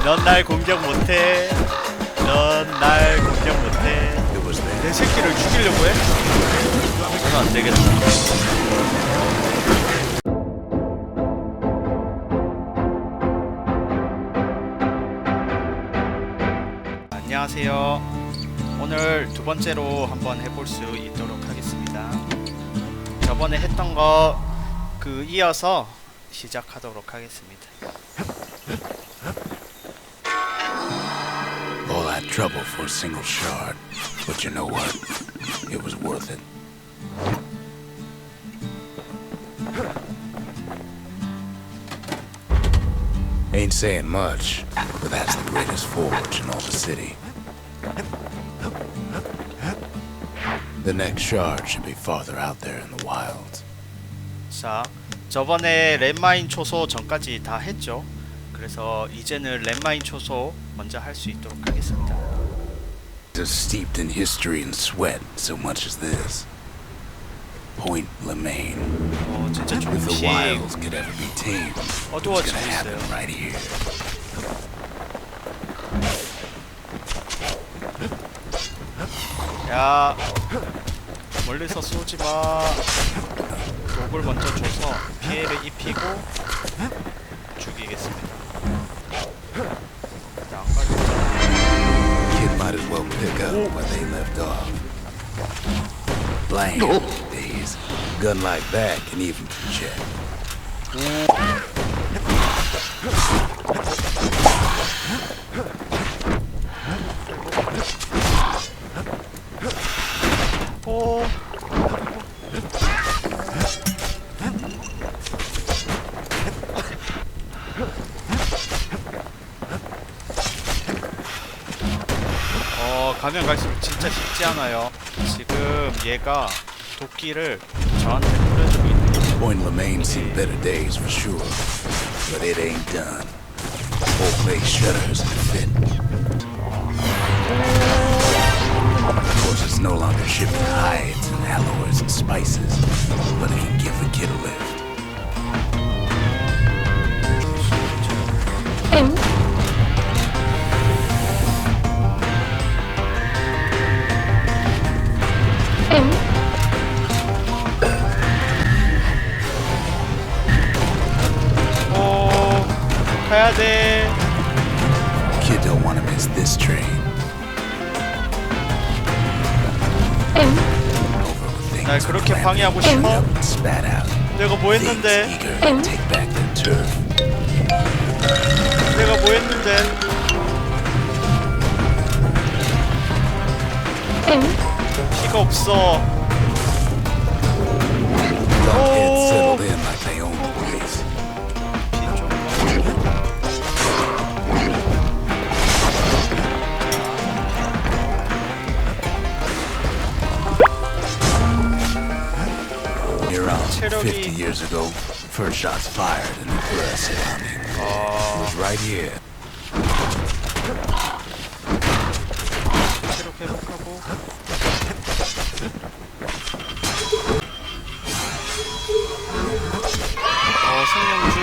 넌 날 공격 못해. 넌 날 공격 못해. 내 새끼를 죽이려고 해? 그러면 안 되겠다. 안녕하세요. 오늘 두 번째로 한번 해볼 수 있도록 하겠습니다. 저번에 했던 거 이어서 시작하도록 하겠습니다. All that trouble for a single shard, but you know what? It was worth it. Ain't saying much, but that's the greatest forge in all the city. The next shard should be farther out there in the wilds. 자, 저번에 랜마인 초소 전까지 다 했죠. 그래서 이제는 랜마인 초소 먼저 할 수 있도록 하겠습니다. As steeped in history and sweat so much as this. Point Lemaine. 진짜 If the 조금씩 wilds could ever be tamed, it's 어두워지고 gonna happen 있어요. right here. 야, 멀리서 쏘지 마. 독을 먼저 줘서 피해를 입히고 죽이겠습니다. 안 가겠죠? Kid might as well pick up where they left off. Blank days. Gun like that can even project. 오. 가면 갈수록 진짜 쉽지 않아요. 지금 얘가 도끼를 저한테 뿌려주고 있는 거예요. Point Lemaine seen better days for sure, but it ain't done. Whole place shudders in a fit. Of course, it's no longer shipping hides and alloys and spices, but it can give the kid a lift. 가야 돼. Kid don't want to miss this train. 날 그렇게 방해하고 싶어? Spat out. 내가 뭐 했는데? Eager to take back their turf. 내가 뭐 했는데? 피가 없어. Lunkheads settled in like they own the place. Around 50 years ago, first shots fired and the blood surrounding. It was right here. 체력 회복하고. 생명주.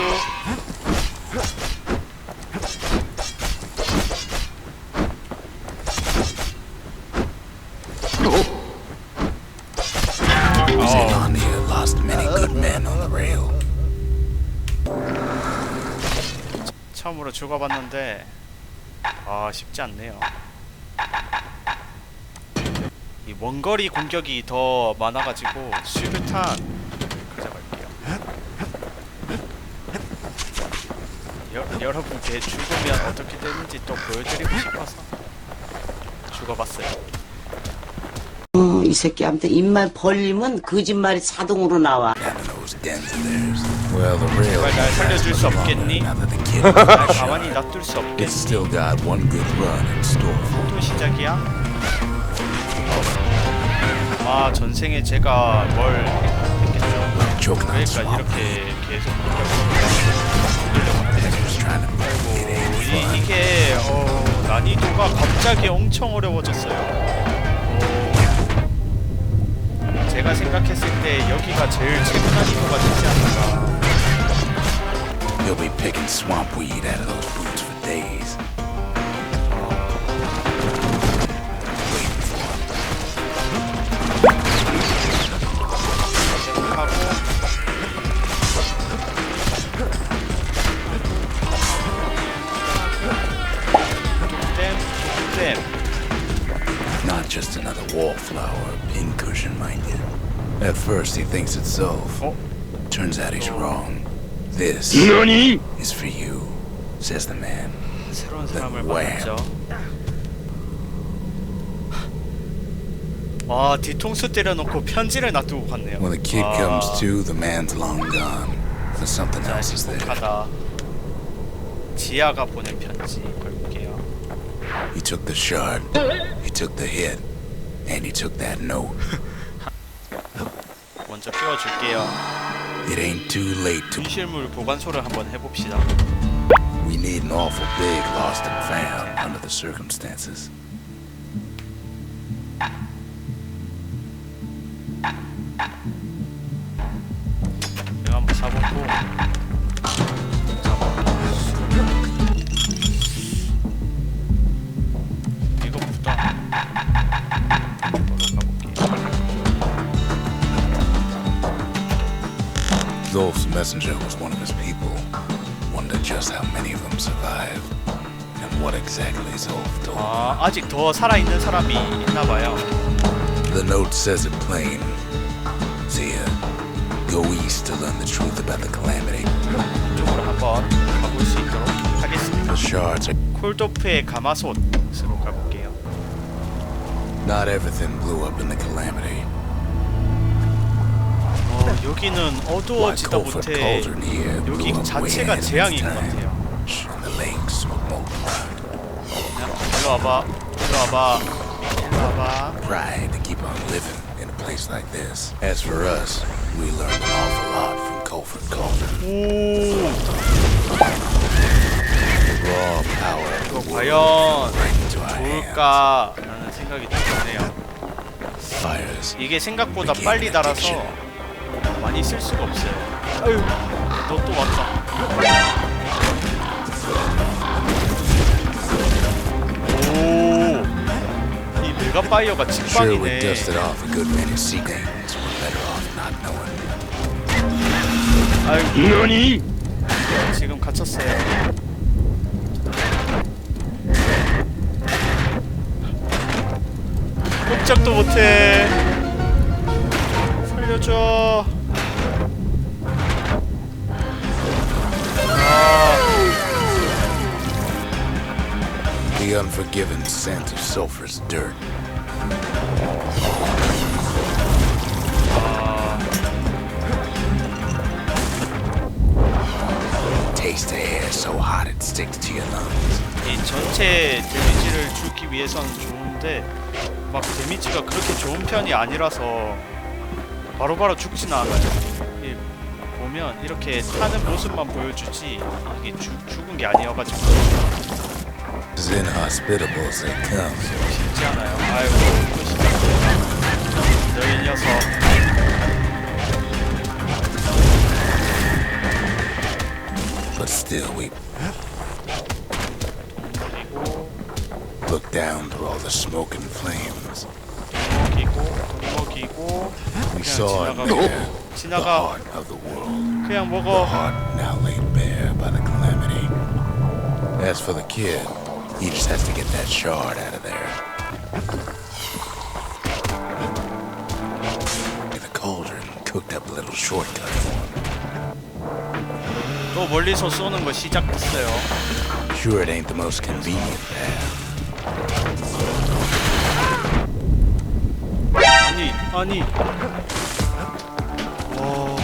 처음으로 죽어봤는데 쉽지 않네요. 이 원거리 공격이 더 많아가지고 수류탄 가져갈게요. 여러분께 죽으면 어떻게 되는지 또 보여드리고 싶어서 죽어봤어요. 이 새끼한테 입만 벌리면 거짓말이 자동으로 나와. 제발 날 살려줄 수 없겠니? 날 가만히 놔둘 수 없겠니? 또 시작이야? 전생에 제가 뭘 했겠죠? 그러니까 이렇게 계속 이게 난이도가 갑자기 엄청 어려워졌어요. 제가 생각했을 때 여기가 제일 최고 난이도가 되지 않을까. You'll be picking swamp weed out of those boots for days. Waiting for him. Not just another wallflower, pincushion, mind you. At first he thinks it's so. Turns out he's wrong. This is for you, says the man. 새로운 Then 사람을 wham. 만났죠. 와, 뒤통수 때려놓고 편지를 놔두고 갔네요. When the kid comes to, the man's long gone. But something 자, else is there. 행복하다. 지아가 보낸 편지 걸게요. He took the shard, he took the hit, and he took that note. 먼저 끼워줄게요. It ain't too late to. 분실물 보관소를 한번 해봅시다. We need an awful big lost and found under the circumstances. 이거 한번 사보고 이거부터 Zolf's messenger was one of his people. Wonder just how many of them survived, and what exactly Zolf told. 아, 아직 더 살아있는 사람이 있나봐요. The note says it plain. Zia, go east to learn the truth about the calamity. 이쪽으로 한번 가볼 수 있도록 하겠습니다. The shards are. 콜도프의 가마솥으로 가볼게요. Not everything blew up in the calamity. 여기는 Why 어두워지다 Colford 못해 Cauldron here 여기 blew up way 자체가 ahead of its 재앙인 것 time. 같아요. And the lakes were multiplied. 그냥 일로 와봐, 일로 와봐, 일로 와봐. Pride to keep on living in a place like this. As for us, we learned an awful lot from Colford Cauldron. 오, The raw power of 이거 the world 과연 right into our hands. 좋을까라는 생각이 드네요. Fires. 이게 생각보다 빨리 달아서 많이 쓸 수가 없어요. 아유, 너 또 왔다. 오, 이 메가 파이어가 Sure, we 직방이네. dusted off a good many sea things. We're better off not knowing. 아유, 지금 갇혔어요. 꼼짝도 못해. 살려줘. The unforgiven scent of sulfur's dirt. Taste the air so hot it sticks to your lungs. 이 전체 데미지를 주기 위해서는 좋은데 막 데미지가 그렇게 좋은 편이 아니라서 바로바로 죽지는 않아요. 이 보면 이렇게 타는 모습만 보여주지 이게 죽은 게 아니어가지고 As inhospitable as they come. 쉽지 않아요. 아이고, 너희 녀석. But still, we 그리고 look down through all the smoke and flames. 먹이고 We 그냥 saw it 지나가고 there, the 지나가. heart of the world. 그냥 The 먹어. heart now laid bare by the calamity. As for the kid, he just has to get that shard out of there. The cauldron cooked up a little shortcut for him. 또 멀리서 쏘는 거 시작했어요. Sure, it ain't the most convenient path. 아니. 와.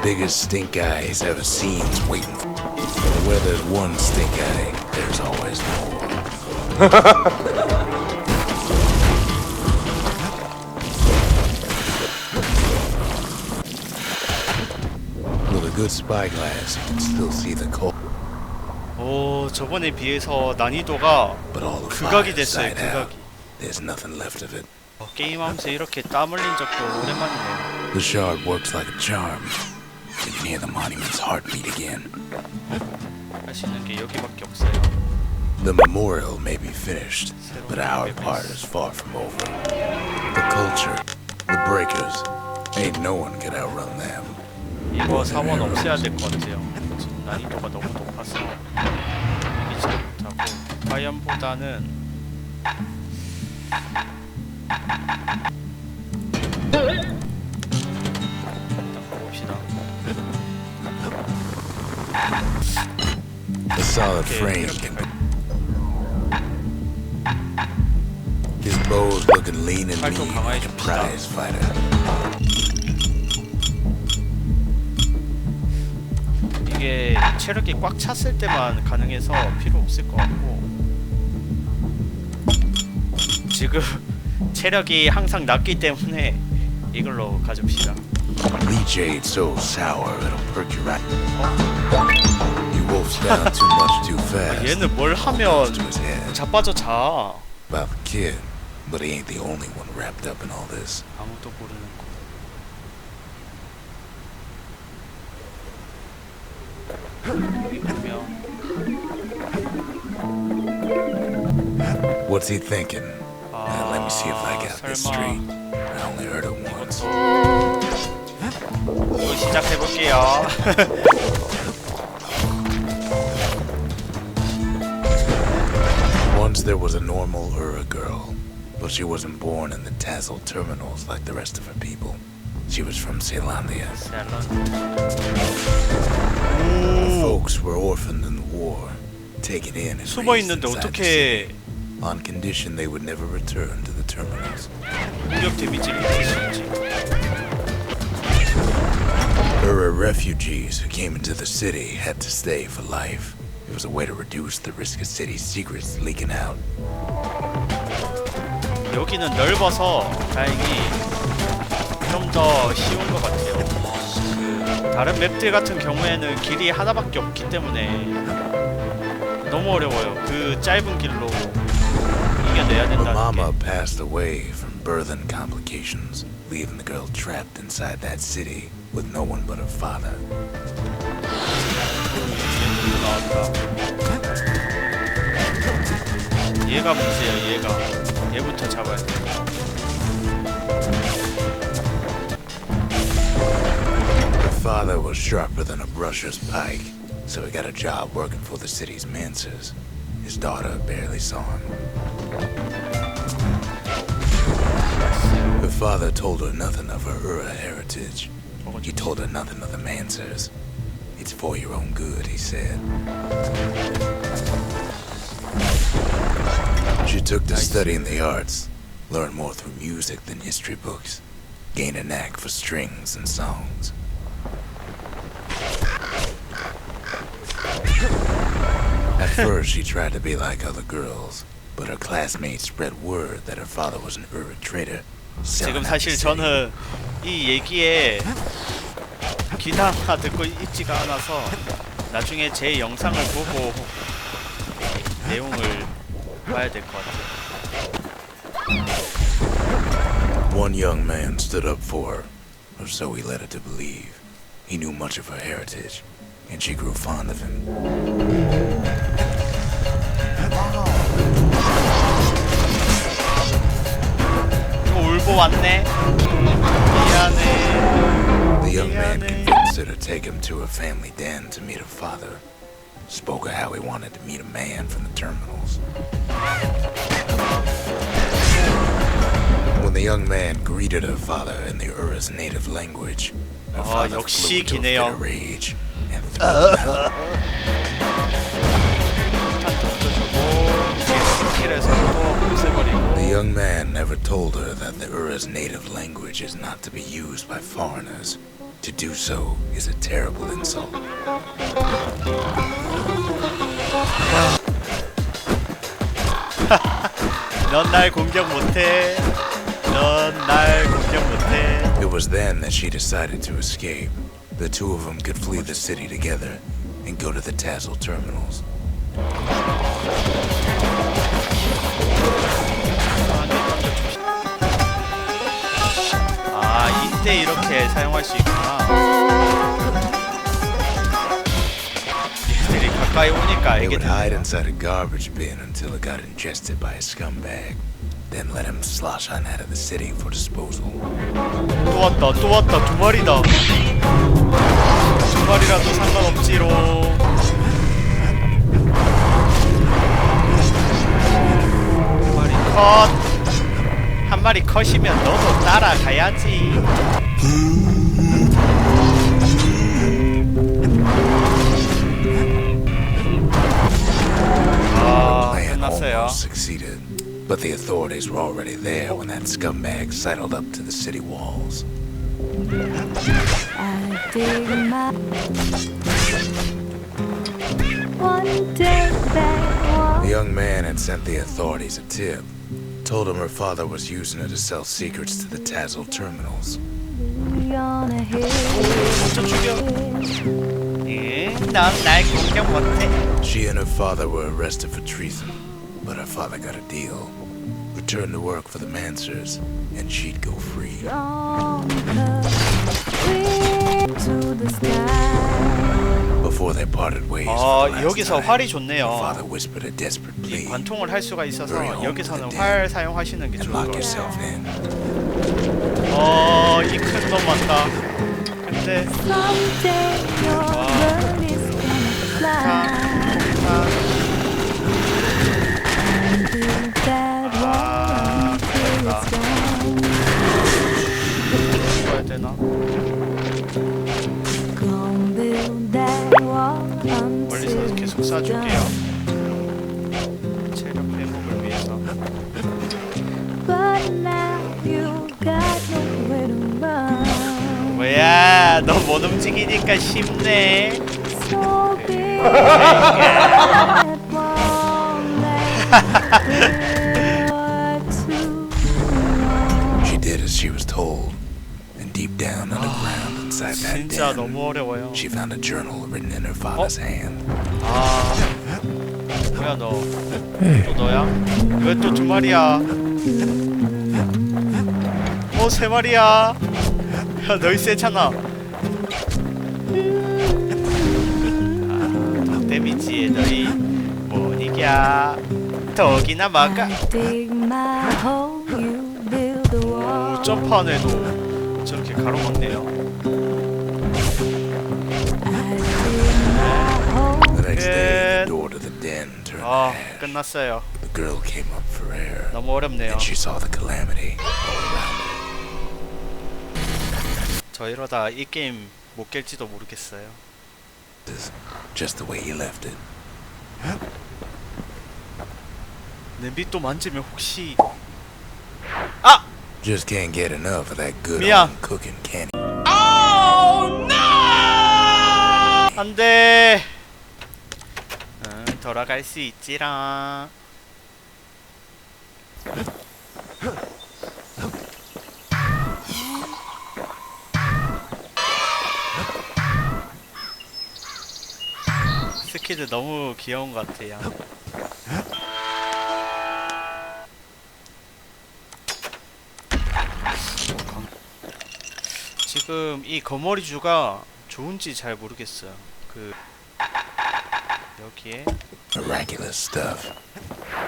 Biggest stink eye he's ever seen's waiting for. Where there's one stink eye, there's always more. Will the a good spyglass, you can still see the coal. 오, 저번에 비해서 난이도가 But all the 극악이 fires 됐어요. died out. 극악이. There's nothing left of it. 게임하면서 이렇게 땀 흘린 적도 오랜만이네요. The shard works like a charm. You can hear the monument's heartbeat again. 할 수 있는 게 여기밖에 없어요. The memorial may be finished, but our part is far from over. The culture, the breakers, ain't no one can outrun them. 이거 사원 없애야 될 것 같아요. 지금 난이도가 너무 높아서 이기지 못하고 과연보다는 일단 가봅시다. The solid Okay, frame okay. can. His bow's looking lean and 활동 mean 강화해 like a 줍시다. prize fighter. 이게 체력이 꽉 찼을 때만 가능해서 필요 없을 것 같고 지금 체력이 항상 낮기 때문에 이걸로 가줍시다. Leech aid so sour it'll perk your right. He wolfs down too much too fast. 얘는 뭘 하면 To his head. 자빠져 자. About the kid, but he ain't the only one wrapped up in all this. 아무도 모르는 거. 여기 보면 What's he thinking? Let me see if I got this straight. I only heard it once. 이거 시작해 볼게요. Once there was a normal Ura girl, but she wasn't born in the tasseled terminals like the rest of her people. She was from Celandia. Her folks were orphaned in the war, taken in and 숨어 raised 있는데 inside the city, 어떻게 on condition they would never return to the terminals. 공격 데미지를 입힐 수 있지? Ura refugees who came into the city had to stay for life. It was a way to reduce the risk of city secrets leaking out. 여기는 넓어서 다행히 좀 더 쉬운 것 같아요. 다른 맵들 같은 경우에는 길이 하나밖에 없기 때문에 너무 어려워요. 그 짧은 길로 이겨내야 Her 된다는 mama 게. passed away from birth and complications, leaving the girl trapped inside that city with no one but her father. 얘가 문제야. 얘부터 잡아야 돼. Her father was sharper than a brusher's pike, so he got a job working for the city's mancers. His daughter barely saw him. Her father told her nothing of her Ura heritage. He told her nothing of the mancers. It's for your own good, he said. She took to studying the arts, learned more through music than history books, gained a knack for strings and songs. At first, she tried to be like other girls, but her classmates spread word that her father was an Ura trader. 지금 selling out the 사실 city. 저는 이 얘기에 귀담아 듣고 있지가 않아서 나중에 제 영상을 보고 내용을 봐야 될 것 같아요. One young man stood up for her, or so he led her to believe. He knew much of her heritage, and she grew fond of him. 이거 울보 왔네. 미안해. The young man convinced her to take him to her family den to meet her father. Spoke of how he wanted to meet a man from the terminals. When the young man greeted her father in the Ura's native language, her father flew 역시 into a fit 기네요. of rage and threw him out. The young man never told her that the Ura's native language is not to be used by foreigners. To do so is a terrible insult. 넌 날 공격 못해. 넌 날 공격 못해. It was then that she decided to escape. the two of them could flee the city together and go to the Tassel terminals. 아, 이때 이렇게 사용할 수 있구나. 얘들이 가까이 오니까 They 알게 would hide 되네요. inside a garbage bin until it got ingested by a scumbag. Then let him slosh on out of the city for disposal. 또 왔다, 또 왔다. 두 마리다. 두 마리라도 상관없지롱. 한 마리 컷. 한 마리 컷이면 너도 따라가야지. 아, Plan 끝났어요. almost succeeded, but the authorities were already there when that scumbag sidled up to the city walls. I dig my one day back. The young man had sent the authorities a tip. Told him her father was using her to sell secrets to the Tassel terminals. On a hill. 먼저 죽여. 넌 날 공격 못해. She and her father were arrested for treason, but her father got a deal. Return to work for the Mansers, and she'd go free. To the sky. Before they parted ways, 아, for the last 여기서 time, 활이 her 좋네요. father whispered a desperate 이 plea. 관통을 할 수가 있어서 Hurry home 여기서는 to the 활 den 사용하시는 게 and 좋을 lock 거예요. yourself in. 이 큰 놈 맞다. 근데 Someday your bird is gonna fly. Build that wall until it's gone. 해야 되나? Gonna build that wall 멀리서 until 계속 it's 쏴줄게요. done. 체력 회복을 위해서. But now you got nowhere to run. 뭐야, 너 못 움직이니까 쉽네. So big that won't let too long. She did as she was told, and deep down underground inside that 진짜 den, 너무 어려워요. she found a journal written in her father's hand. 아, 뭐야 너? 또 너야? 왜 또 두 마리야? 세 마리야. 야, 너희 세잖아. 데미지에 너희 못 이겨. 덕이나 막아. I dig my hole, you build a wall. 오, 점프안에도 저렇게 가로막네요. I dig my hole. The next day, Good. the door to the den turned 아, ash. 끝났어요. The girl came up for air, 너무 어렵네요. and she saw the calamity all around her. 저 이러다 이 게임 못 깰지도 모르겠어요. Just the way you left it. 냄비 또 만지면 혹시 Just can't get enough of that good 미안. home cooking, can you? 안돼. 돌아갈 수 있지라. 스키드 너무 귀여운 것 같아요. 지금 이 거머리주가 좋은지 잘 모르겠어요. 여기에 Miraculous stuff.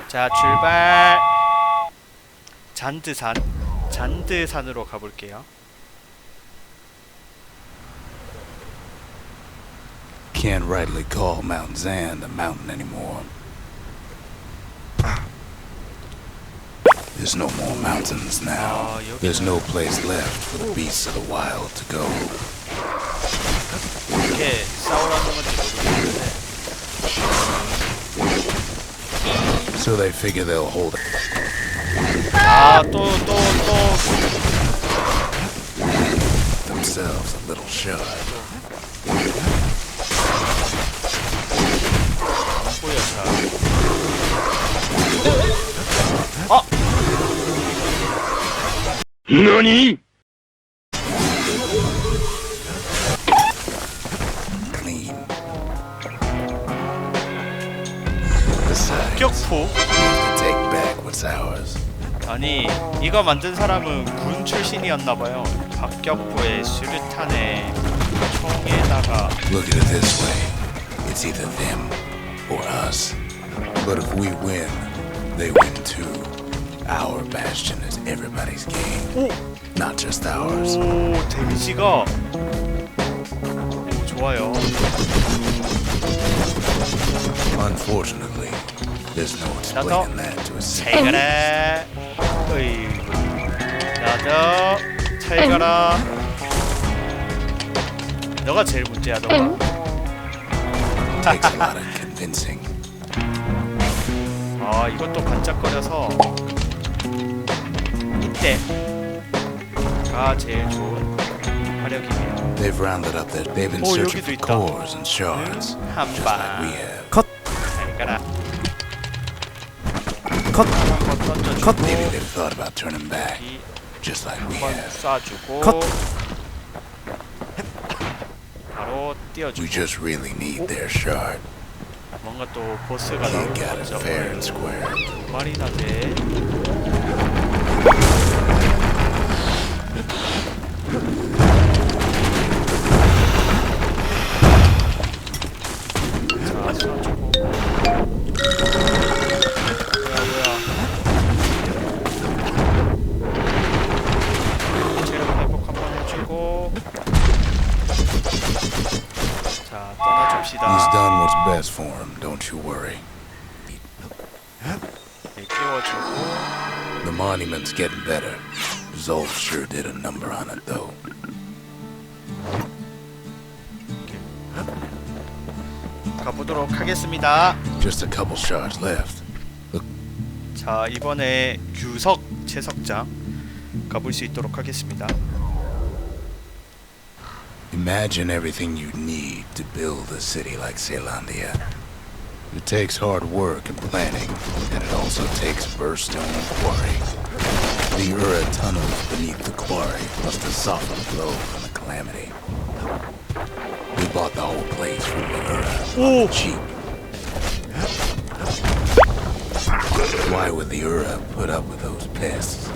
자 출발. 잔드산으로 가볼게요. Can't rightly call Mount Zand a mountain anymore. There's no more mountains now. There's no place left for the beasts of the wild to go. 이렇게 싸우라는 건지 모르겠는데. So they figure they'll hold it. 또 themselves a little shot. 안 보여 잘. 박격포? We have to take back what's ours. 아니 이거 만든 사람은 군 출신이었나봐요. 박격포에 수류탄에 총에다가. Look at it this way. It's either them or us. But if we win, they win too. Our Bastion is everybody's game. Not just ours. 오 데미지가 오 좋아요. Unfortunately, there's no explaining that to a 잘 가라. 어이 나도 잘 가라. 너가 제일 문제야 너가. takes a lot of convincing. 아 이것도 반짝거려서 이때가 제일 좋은 화력이네요. They've rounded up their. They've been Oh, searching 여기도 for 있다. cores and shards, just like we have. 잘 가라. Cut. 한번 던져주고 Maybe they've thought about turning back, 이 just like we 한번 have. 쏴주고 바로 We 띄워주고. just really need their shard. 뭔가 또 보스가 He 나올 것 got it 같죠. fair and square. 말이나 돼. 자, 쏴주고. 뭐야. 체력 회복 한번 해주고. 자, He's 떠나줍시다. done what's best for him, don't you worry. 네, 띄워주고. The monument's getting better. Zolf sure did a number on it, though. 가보도록 하겠습니다. Just a couple shards left. 자, 이번에 규석 채석장 가볼 수 있도록 하겠습니다. Imagine everything you need to build a city like Zealandia. It takes hard work and planning, and it also takes Bastion quarry. The Ura tunnels beneath the quarry must have softened the blow from the calamity. We bought the whole place from the Ura on the cheap. Why would the Ura put up with those pests?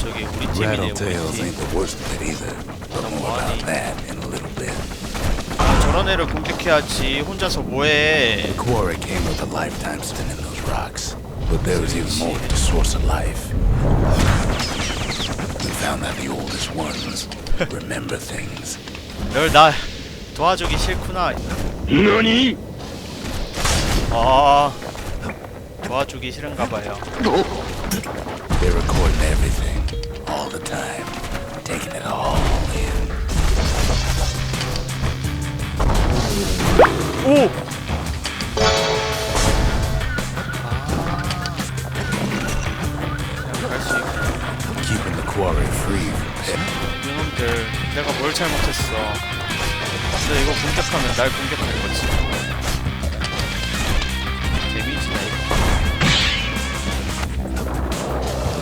저기 우리 팀이네, 우리 Rattletails 팀. ain't the worst of it either, but more about that in a little bit. 아, 저런 애를 공격해야지. 혼자서 뭐해? The quarry came with a lifetime spin in those rocks, but there was even more to the source of life. We found that the oldest ones remember things. 널 나 도와주기 싫구나. NANI? 아, 도와주기 싫은가 봐요. They're recording everything, all the time, taking it all in. 오! 갈수 있고. Keeping the quarry free from pests. 이놈들, 내가 뭘 잘못했어. 근데 이거 공격하면 날 공격할 거지. 데미지나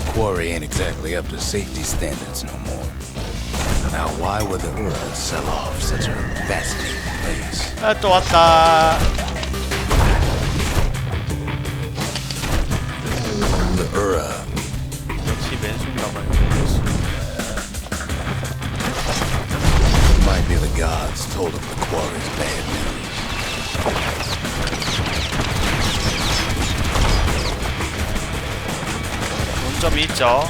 The quarry ain't exactly up to safety standards no more. Now, why would the Ura sell off such a fascinating place? 아, 또 왔다. The Ura. 역시 맨손가 봐요. Might be the gods told him the quarry's bad news. 논점이 있죠.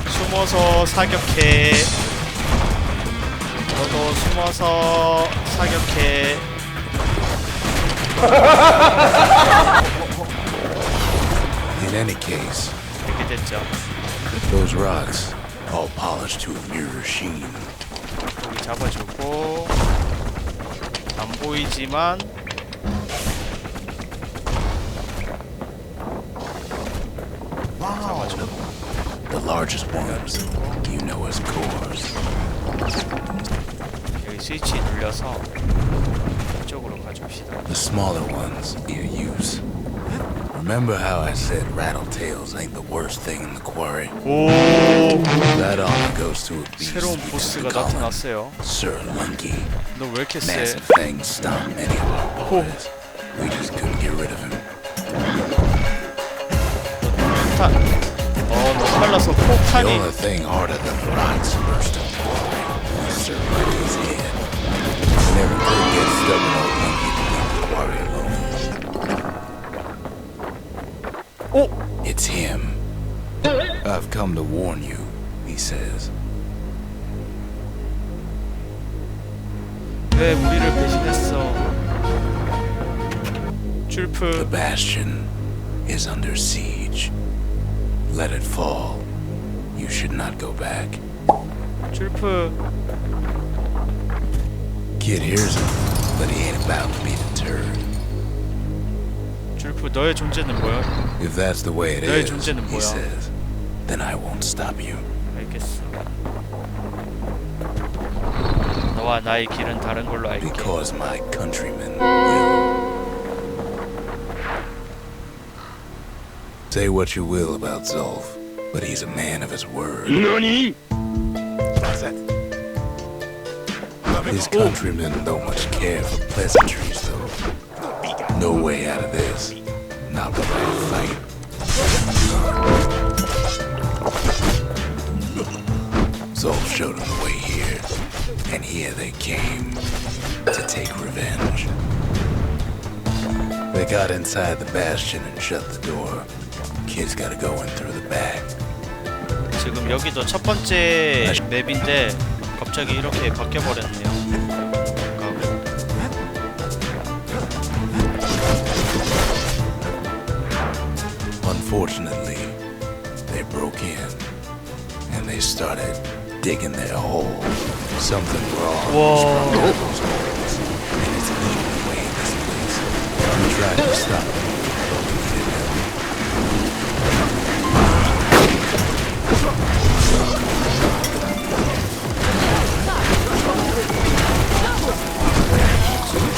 숨어서 사격해. 너도 숨어서 사격해. In any case, 이렇게 됐죠. those rocks, all polished to a mirror sheen. 여기 잡아주고 안 보이지만 잡아주고 The largest ones, you know as cores. 여기 스위치 눌려서 이쪽으로 가줍시다. The smaller ones, your use. Remember how I said rattletails ain't the worst thing in the quarry? 오, That honor goes to a beast 새로운 we 보스가 tend to call him 나타났어요. Sir Monkey. 너 왜 이렇게 세? Massive things stomp many of our boys. We just couldn't get rid of him. 폭탄. 너무 빨라서 The 폭탄이. only thing harder than the rocks burst to was certainly his head. I never could get stubborn old monkey to leave the quarry alone. 오! It's him. I've come to warn you, he says. 왜 우리를 배신했어? The 줄프. Bastion is under siege. Let it fall. You should not go back. 줄프. Kid hears him, but he ain't about to be deterred. 줄프 너의 존재는 뭐야? If that's the way it 너의 is, 존재는 he 뭐야? says, then I won't stop you. 알겠어. 너와 나의 길은 다른 걸로 알게. Because my countrymen will. Say what you will about Zolf, but he's a man of his word. His countrymen don't much care for pleasantries, though. No way out of this. Not without a fight. Zolf showed them the way here, and here they came to take revenge. They got inside the Bastion and shut the door. Kid's gotta go in through the back. 지금 여기도 첫 번째 맵인데 갑자기 이렇게 바뀌어 버렸네요. Unfortunately, they broke in and they started digging their hole. Something wrong was sprung out of those holes, and it's leading away in this place. We tried to stop it, but we couldn't help it.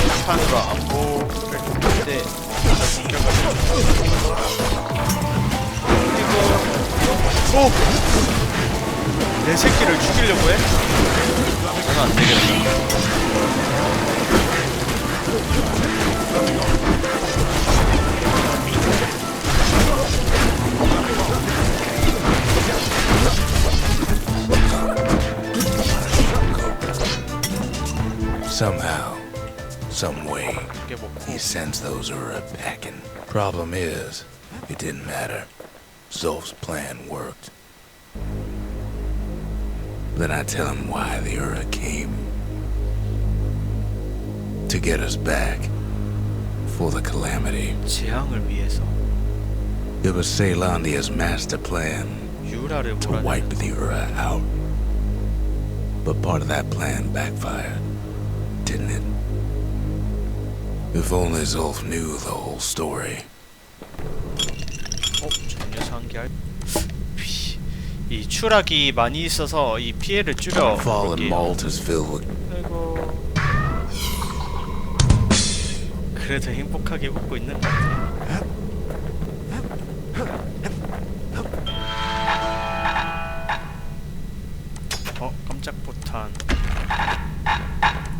폭탄으로 안보를 줬는데 그리고 내 새끼를 죽이려고 해? 저는 안 되겠다. Somehow, some way, 이게 먹고 he sends those Ura packing. Problem is, it didn't matter. Zolf's plan worked. Then I tell him why the Ura came. To get us back. For the calamity. 재앙을 위해서 It was Ceylandia's master plan 유라를 to 몰아내. wipe the Ura out. But part of that plan backfired, didn't it? If only Zolf knew the whole story. 정려서 한개할 이 추락이 많이 있어서 이 피해를 줄여 Fallen 볼게요. malt is filled with 아이고. 그래도 행복하게 웃고 있는 것 같아요. 깜짝 포탄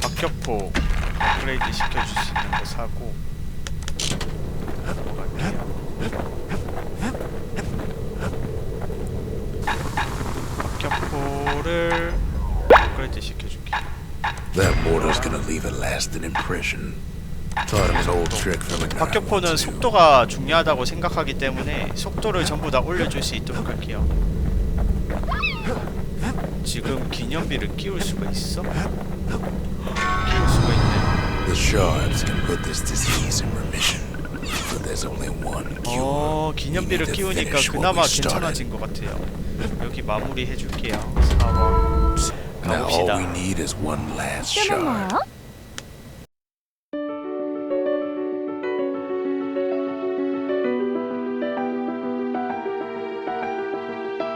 박격포 업그레이드 시켜줄 수 있는 거 사고 넘어갈게요. 박격포를 업그레이드 시켜줄게. that mortar's gonna leave a lasting impression. Taught him his old trick from a guy 박격포는 once knew. 속도가 중요하다고 생각하기 때문에 속도를 전부 다 올려줄 수 있도록 할게요. 지금 기념비를 끼울 수가 있어? 끼울 수가 있네. The shards can put this disease in remission, but there's only one cure. 기념비를 We need to 끼우니까 finish what 그나마 we started. 괜찮아진 것 같아요. 여기 마무리 해줄게요. 4번 Now all 가봅시다. we need is one last 이게 shard. 뭐야?